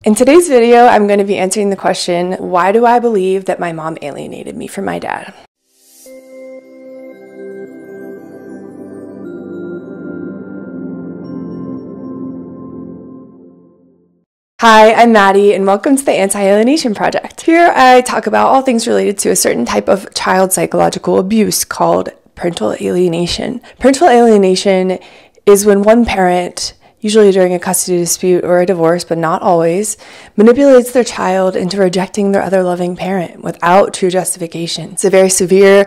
In today's video, I'm going to be answering the question, why do I believe that my mom alienated me from my dad? Hi, I'm Maddie, and welcome to the Anti-Alienation Project. Here I talk about all things related to a certain type of child psychological abuse called parental alienation. Parental alienation is when one parent, usually during a custody dispute or a divorce, but not always, manipulates their child into rejecting their other loving parent without true justification. It's a very severe,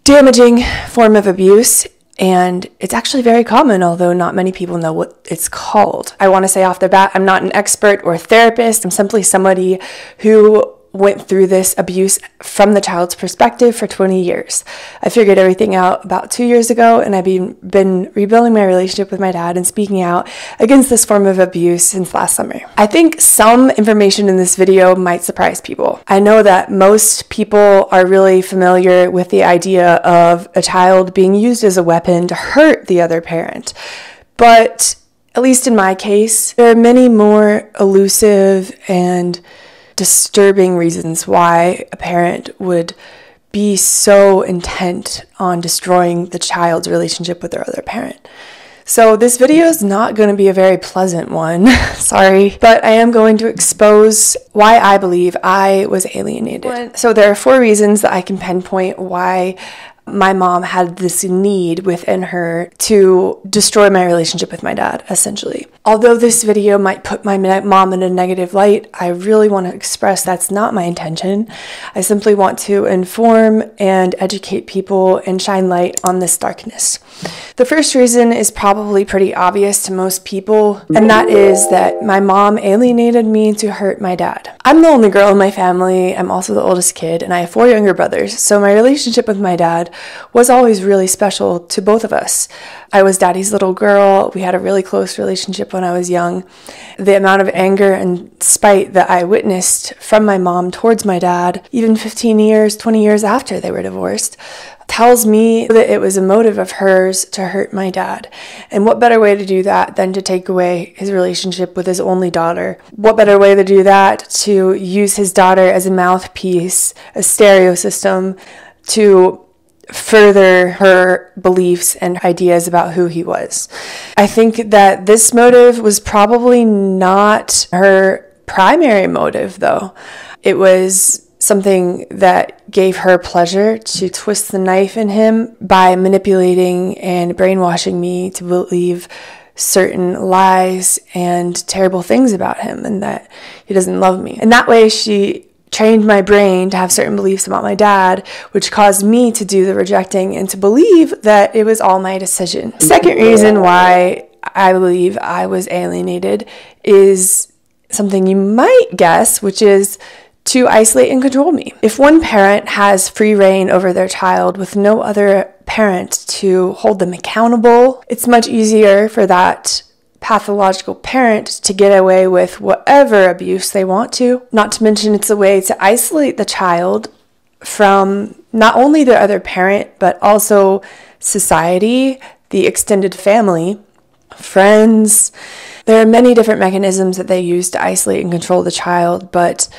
damaging form of abuse, and it's actually very common, although not many people know what it's called. I want to say off the bat, I'm not an expert or a therapist. I'm simply somebody who went through this abuse from the child's perspective for 20 years. I figured everything out about 2 years ago, and I've been rebuilding my relationship with my dad and speaking out against this form of abuse since last summer. I think some information in this video might surprise people. I know that most people are really familiar with the idea of a child being used as a weapon to hurt the other parent, but at least in my case, there are many more elusive and disturbing reasons why a parent would be so intent on destroying the child's relationship with their other parent. So this video is not going to be a very pleasant one, sorry, but I am going to expose why I believe I was alienated. So there are 4 reasons that I can pinpoint why my mom had this need within her to destroy my relationship with my dad, essentially. Although this video might put my mom in a negative light, I really want to express that's not my intention. I simply want to inform and educate people and shine light on this darkness. The first reason is probably pretty obvious to most people, and that is that my mom alienated me to hurt my dad. I'm the only girl in my family. I'm also the oldest kid, and I have 4 younger brothers, so my relationship with my dad was always really special to both of us. I was daddy's little girl. We had a really close relationship when I was young. The amount of anger and spite that I witnessed from my mom towards my dad, even 15 years, 20 years after they were divorced, tells me that it was a motive of hers to hurt my dad. And what better way to do that than to take away his relationship with his only daughter? What better way to do that to use his daughter as a mouthpiece, a stereo system to further her beliefs and ideas about who he was. I think that this motive was probably not her primary motive, though. It was something that gave her pleasure to twist the knife in him by manipulating and brainwashing me to believe certain lies and terrible things about him and that he doesn't love me. And that way she trained my brain to have certain beliefs about my dad, which caused me to do the rejecting and to believe that it was all my decision. The second reason why I believe I was alienated is something you might guess, which is to isolate and control me. If one parent has free reign over their child with no other parent to hold them accountable, it's much easier for that pathological parent to get away with whatever abuse they want to. Not to mention it's a way to isolate the child from not only their other parent, but also society, the extended family, friends. There are many different mechanisms that they use to isolate and control the child, but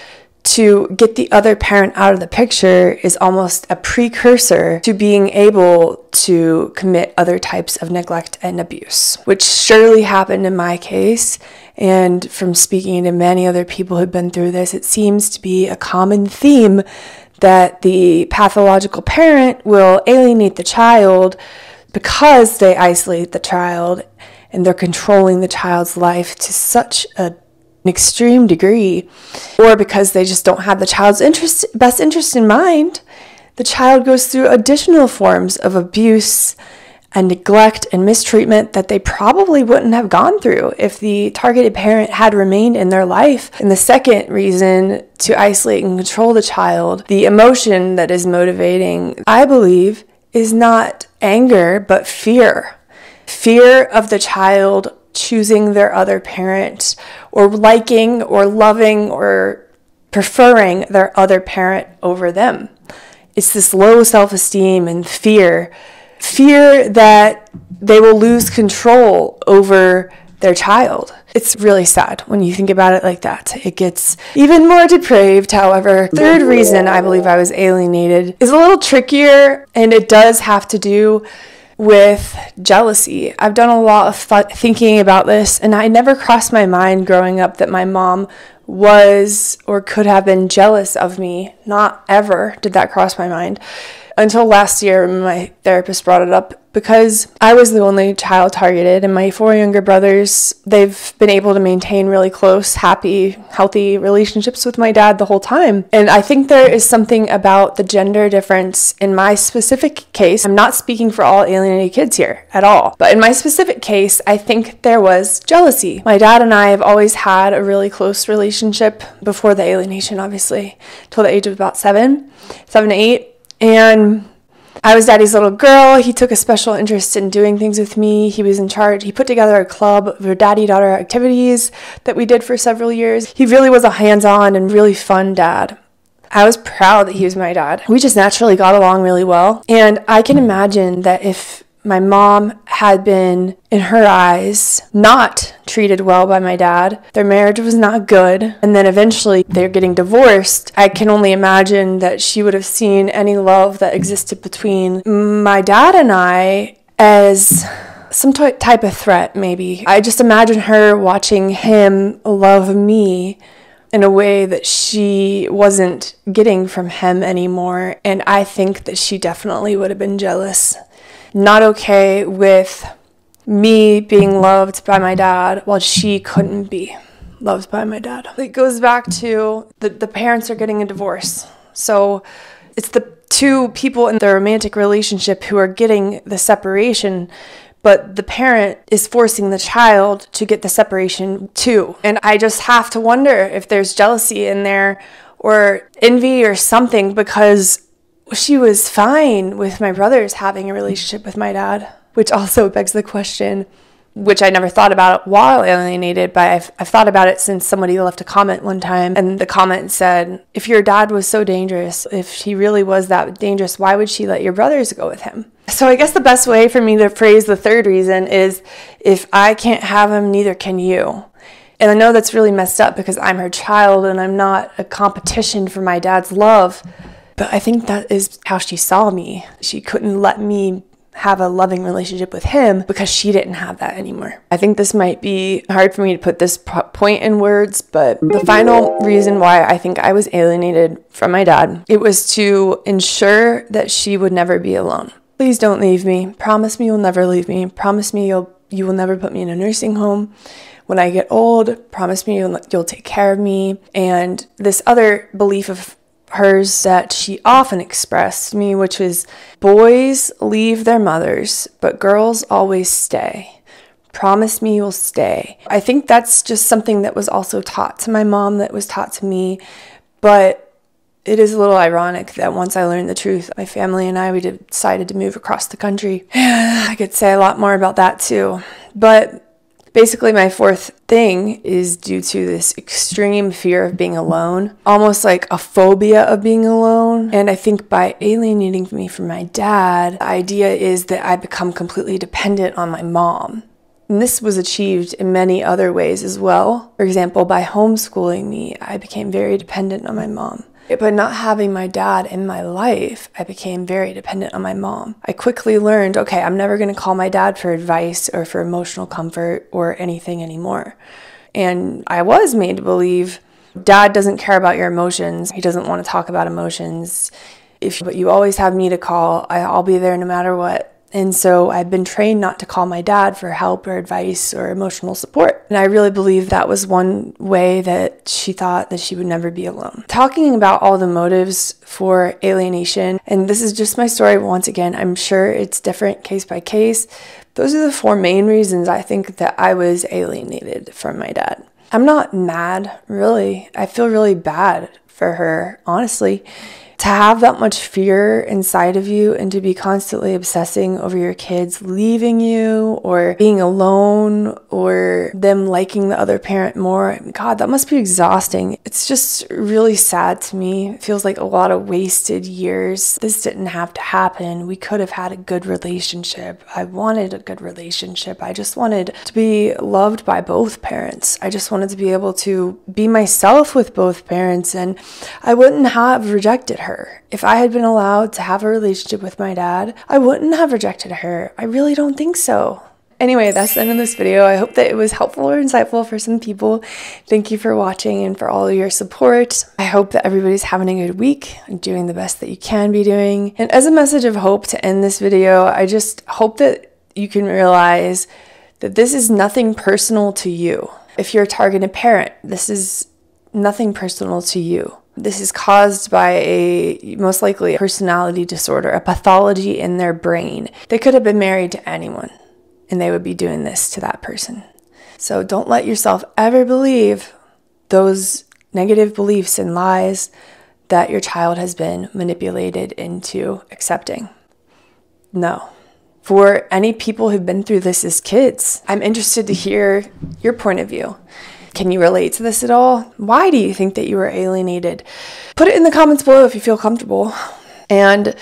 to get the other parent out of the picture is almost a precursor to being able to commit other types of neglect and abuse, which surely happened in my case. And from speaking to many other people who've been through this, it seems to be a common theme that the pathological parent will alienate the child because they isolate the child and they're controlling the child's life to such an extreme degree, or because they just don't have the child's best interest in mind. The child goes through additional forms of abuse and neglect and mistreatment that they probably wouldn't have gone through if the targeted parent had remained in their life. And the second reason to isolate and control the child, the emotion that is motivating, I believe, is not anger, but fear. Fear of the child choosing their other parent, or liking or loving or preferring their other parent over them. It's this low self-esteem and fear that they will lose control over their child. It's really sad when you think about it like that. It gets even more depraved. However, third reason I believe I was alienated is a little trickier, and it does have to do with jealousy. I've done a lot of thinking about this, and I never crossed my mind growing up that my mom was or could have been jealous of me. Not ever did that cross my mind until last year when my therapist brought it up, because I was the only child targeted, and my 4 younger brothers, they've been able to maintain really close, happy, healthy relationships with my dad the whole time. And I think there is something about the gender difference in my specific case. I'm not speaking for all alienated kids here at all, but in my specific case, I think there was jealousy. My dad and I have always had a really close relationship before the alienation, obviously, till the age of about 7 to 8. And I was daddy's little girl. He took a special interest in doing things with me. He was in charge. He put together a club for daddy-daughter activities that we did for several years. He really was a hands-on and really fun dad. I was proud that he was my dad. We just naturally got along really well. And I can imagine that if my mom had been, in her eyes, not treated well by my dad, their marriage was not good, and then eventually they're getting divorced, I can only imagine that she would have seen any love that existed between my dad and I as some type of threat, maybe. I just imagine her watching him love me in a way that she wasn't getting from him anymore, and I think that she definitely would have been jealous. Not okay with me being loved by my dad while she couldn't be loved by my dad. It goes back to the parents are getting a divorce. So it's the two people in the romantic relationship who are getting the separation, but the parent is forcing the child to get the separation too. And I just have to wonder if there's jealousy in there or envy or something, because she was fine with my brothers having a relationship with my dad, which also begs the question, which I never thought about while alienated, but I've thought about it since somebody left a comment one time, and the comment said, if your dad was so dangerous, if he really was that dangerous, why would she let your brothers go with him? So I guess the best way for me to phrase the third reason is, if I can't have him, neither can you. And I know that's really messed up because I'm her child and I'm not a competition for my dad's love. But I think that is how she saw me. She couldn't let me have a loving relationship with him because she didn't have that anymore. I think this might be hard for me to put this point in words, but the final reason why I think I was alienated from my dad, it was to ensure that she would never be alone. Please don't leave me. Promise me you'll never leave me. Promise me you will never put me in a nursing home. When I get old, promise me you'll take care of me. And this other belief of hers that she often expressed to me, which was, boys leave their mothers, but girls always stay. Promise me you'll stay. I think that's just something that was also taught to my mom, that was taught to me, but it is a little ironic that once I learned the truth, my family and I, we decided to move across the country. I could say a lot more about that too, but basically, my fourth thing is due to this extreme fear of being alone, almost like a phobia of being alone. And I think by alienating me from my dad, the idea is that I become completely dependent on my mom. And this was achieved in many other ways as well. For example, by homeschooling me, I became very dependent on my mom. By not having my dad in my life, I became very dependent on my mom. I quickly learned, okay, I'm never going to call my dad for advice or for emotional comfort or anything anymore. And I was made to believe dad doesn't care about your emotions. He doesn't want to talk about emotions. But you always have me to call. I'll be there no matter what. And so I've been trained not to call my dad for help or advice or emotional support. And I really believe that was one way that she thought that she would never be alone. Talking about all the motives for alienation, and this is just my story once again, I'm sure it's different case by case. Those are the 4 main reasons I think that I was alienated from my dad. I'm not mad, really. I feel really bad for her, honestly. To have that much fear inside of you and to be constantly obsessing over your kids leaving you or being alone or them liking the other parent more, God, that must be exhausting. It's just really sad to me. It feels like a lot of wasted years. This didn't have to happen. We could have had a good relationship. I wanted a good relationship. I just wanted to be loved by both parents. I just wanted to be able to be myself with both parents, and I wouldn't have rejected her. If I had been allowed to have a relationship with my dad, I wouldn't have rejected her. I really don't think so. Anyway, that's the end of this video. I hope that it was helpful or insightful for some people. Thank you for watching and for all of your support. I hope that everybody's having a good week and doing the best that you can be doing. And as a message of hope to end this video, I just hope that you can realize that this is nothing personal to you. If you're a targeted parent, this is nothing personal to you. This is caused by most likely a personality disorder, a pathology in their brain. They could have been married to anyone and they would be doing this to that person. So don't let yourself ever believe those negative beliefs and lies that your child has been manipulated into accepting. No. For any people who've been through this as kids, I'm interested to hear your point of view. Can you relate to this at all? Why do you think that you were alienated? Put it in the comments below if you feel comfortable. And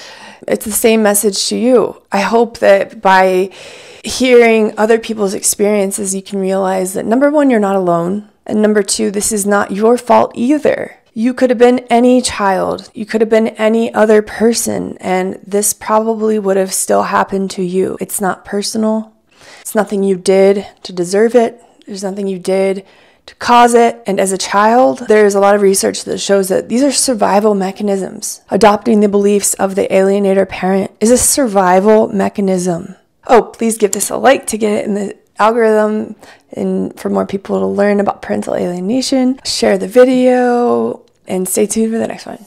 it's the same message to you. I hope that by hearing other people's experiences, you can realize that number one, you're not alone. And number two, this is not your fault either. You could have been any child. You could have been any other person. And this probably would have still happened to you. It's not personal. It's nothing you did to deserve it. There's nothing you did to cause it. And as a child, there's a lot of research that shows that these are survival mechanisms. Adopting the beliefs of the alienator parent is a survival mechanism. Oh, please give this a like to get it in the algorithm and for more people to learn about parental alienation. Share the video and stay tuned for the next one.